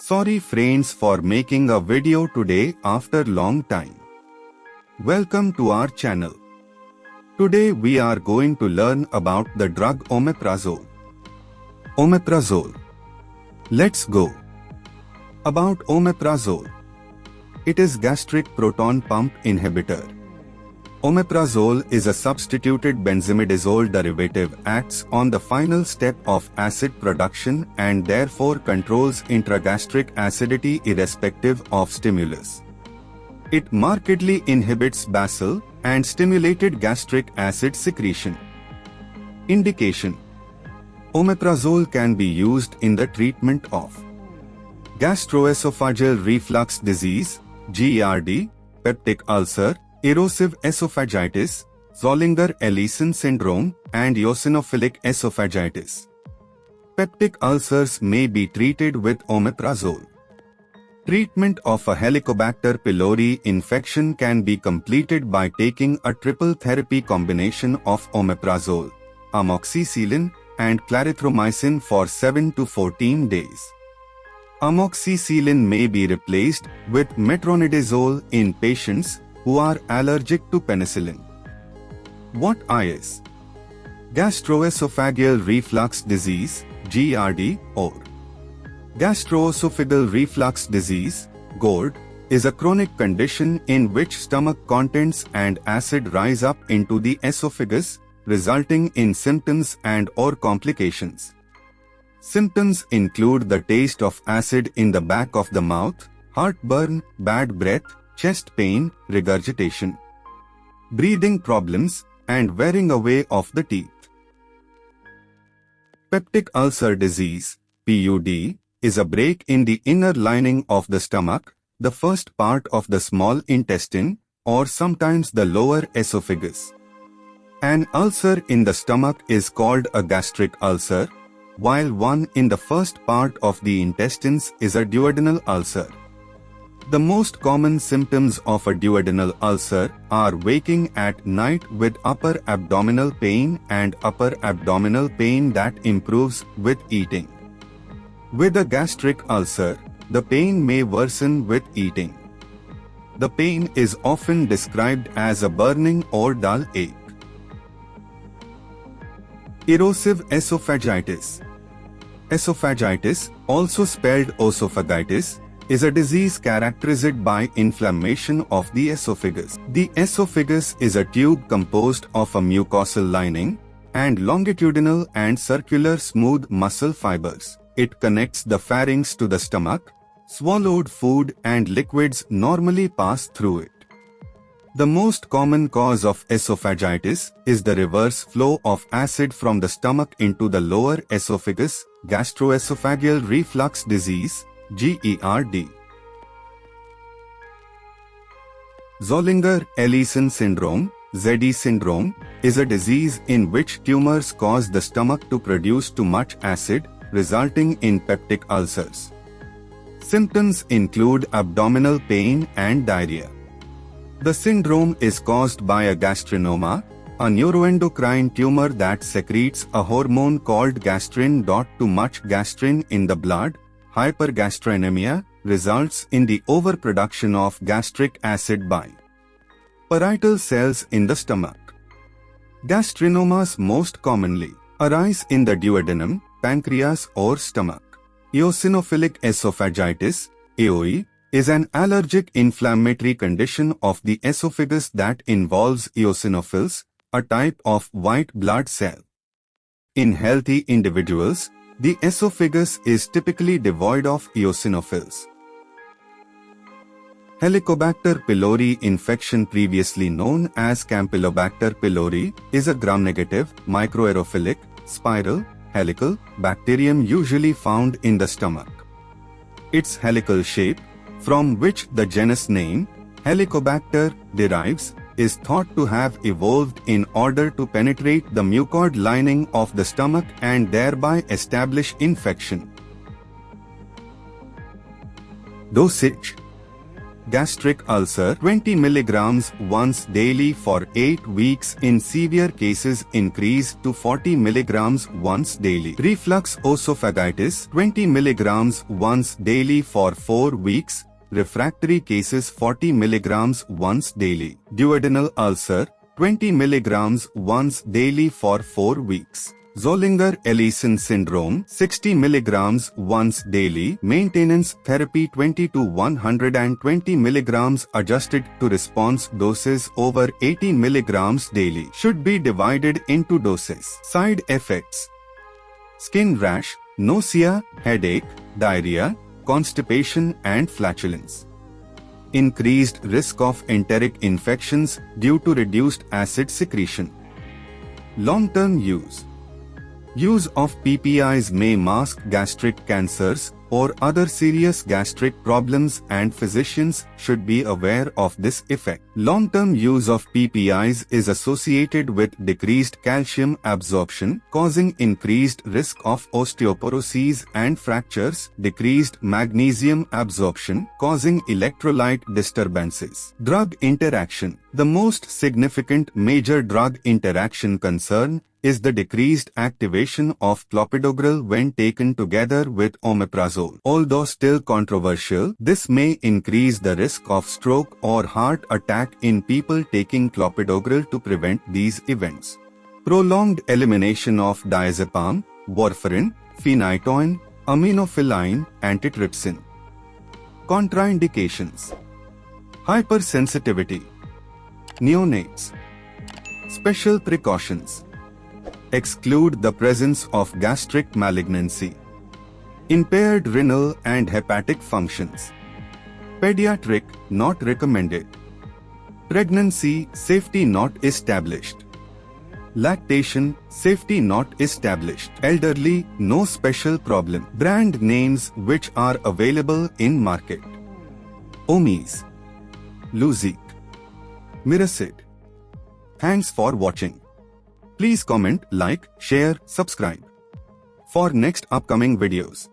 Sorry friends for making a video today after long time. Welcome to our channel. Today we are going to learn about the drug Omeprazole. Omeprazole. Let's go. About Omeprazole. It is gastric proton pump inhibitor. Omeprazole is a substituted benzimidazole derivative, acts on the final step of acid production and therefore controls intragastric acidity irrespective of stimulus. It markedly inhibits basal and stimulated gastric acid secretion. Indication: Omeprazole can be used in the treatment of gastroesophageal reflux disease, GERD, peptic ulcer, erosive esophagitis, Zollinger-Ellison syndrome, and eosinophilic esophagitis. Peptic ulcers may be treated with Omeprazole. Treatment of a Helicobacter pylori infection can be completed by taking a triple therapy combination of Omeprazole, amoxicillin, and clarithromycin for 7 to 14 days. Amoxicillin may be replaced with metronidazole in patients who are allergic to penicillin. What is gastroesophageal reflux disease, GERD, or gastroesophageal reflux disease, GERD, is a chronic condition in which stomach contents and acid rise up into the esophagus, resulting in symptoms and/or complications. Symptoms include the taste of acid in the back of the mouth, heartburn, bad breath, chest pain, regurgitation, breathing problems, and wearing away of the teeth. Peptic ulcer disease, PUD, is a break in the inner lining of the stomach, the first part of the small intestine, or sometimes the lower esophagus. An ulcer in the stomach is called a gastric ulcer, while one in the first part of the intestines is a duodenal ulcer. The most common symptoms of a duodenal ulcer are waking at night with upper abdominal pain and upper abdominal pain that improves with eating. With a gastric ulcer, the pain may worsen with eating. The pain is often described as a burning or dull ache. Erosive esophagitis. Esophagitis, also spelled esophagitis, is a disease characterized by inflammation of the esophagus. The esophagus is a tube composed of a mucosal lining and longitudinal and circular smooth muscle fibers. It connects the pharynx to the stomach. Swallowed food and liquids normally pass through it. The most common cause of esophagitis is the reverse flow of acid from the stomach into the lower esophagus, gastroesophageal reflux disease, GERD. Zollinger-Ellison syndrome, ZE syndrome, is a disease in which tumors cause the stomach to produce too much acid, resulting in peptic ulcers. Symptoms include abdominal pain and diarrhea. The syndrome is caused by a gastrinoma, a neuroendocrine tumor that secretes a hormone called gastrin. Too much gastrin in the blood, hypergastroinemia, results in the overproduction of gastric acid by parietal cells in the stomach. Gastrinomas most commonly arise in the duodenum, pancreas, or stomach. Eosinophilic esophagitis, EOE, is an allergic inflammatory condition of the esophagus that involves eosinophils, a type of white blood cell. In healthy individuals, the esophagus is typically devoid of eosinophils. Helicobacter pylori infection, previously known as Campylobacter pylori, is a gram-negative, microaerophilic, spiral, helical bacterium usually found in the stomach. Its helical shape, from which the genus name, Helicobacter, derives, is thought to have evolved in order to penetrate the mucoid lining of the stomach and thereby establish infection. Dosage. Gastric ulcer 20 mg once daily for 8 weeks, in severe cases increased to 40 mg once daily. Reflux esophagitis 20 mg once daily for 4 weeks, refractory cases 40 mg once daily. Duodenal ulcer 20 mg once daily for 4 weeks. Zollinger-Ellison syndrome 60 mg once daily. Maintenance therapy 20 to 120 mg adjusted to response doses over 80 mg daily. Should be divided into doses. Side effects: skin rash, nausea, headache, diarrhea, constipation and flatulence. Increased risk of enteric infections due to reduced acid secretion. Long-term use. Use of PPIs may mask gastric cancers or other serious gastric problems, and physicians should be aware of this effect. Long-term use of PPIs is associated with decreased calcium absorption, causing increased risk of osteoporosis and fractures, decreased magnesium absorption, causing electrolyte disturbances. Drug interaction. The most significant major drug interaction concern is the decreased activation of clopidogrel when taken together with omeprazole. Although still controversial, this may increase the risk of stroke or heart attack in people taking clopidogrel to prevent these events. Prolonged elimination of diazepam, warfarin, phenytoin, aminophylline, antitrypsin. Contraindications: hypersensitivity, neonates. Special precautions: exclude the presence of gastric malignancy, impaired renal and hepatic functions. Pediatric, not recommended. Pregnancy, safety not established. Lactation, safety not established. Elderly, no special problem. Brand names which are available in market: Omes, Luzic, Miracid. Thanks for watching. Please comment, like, share, subscribe for next upcoming videos.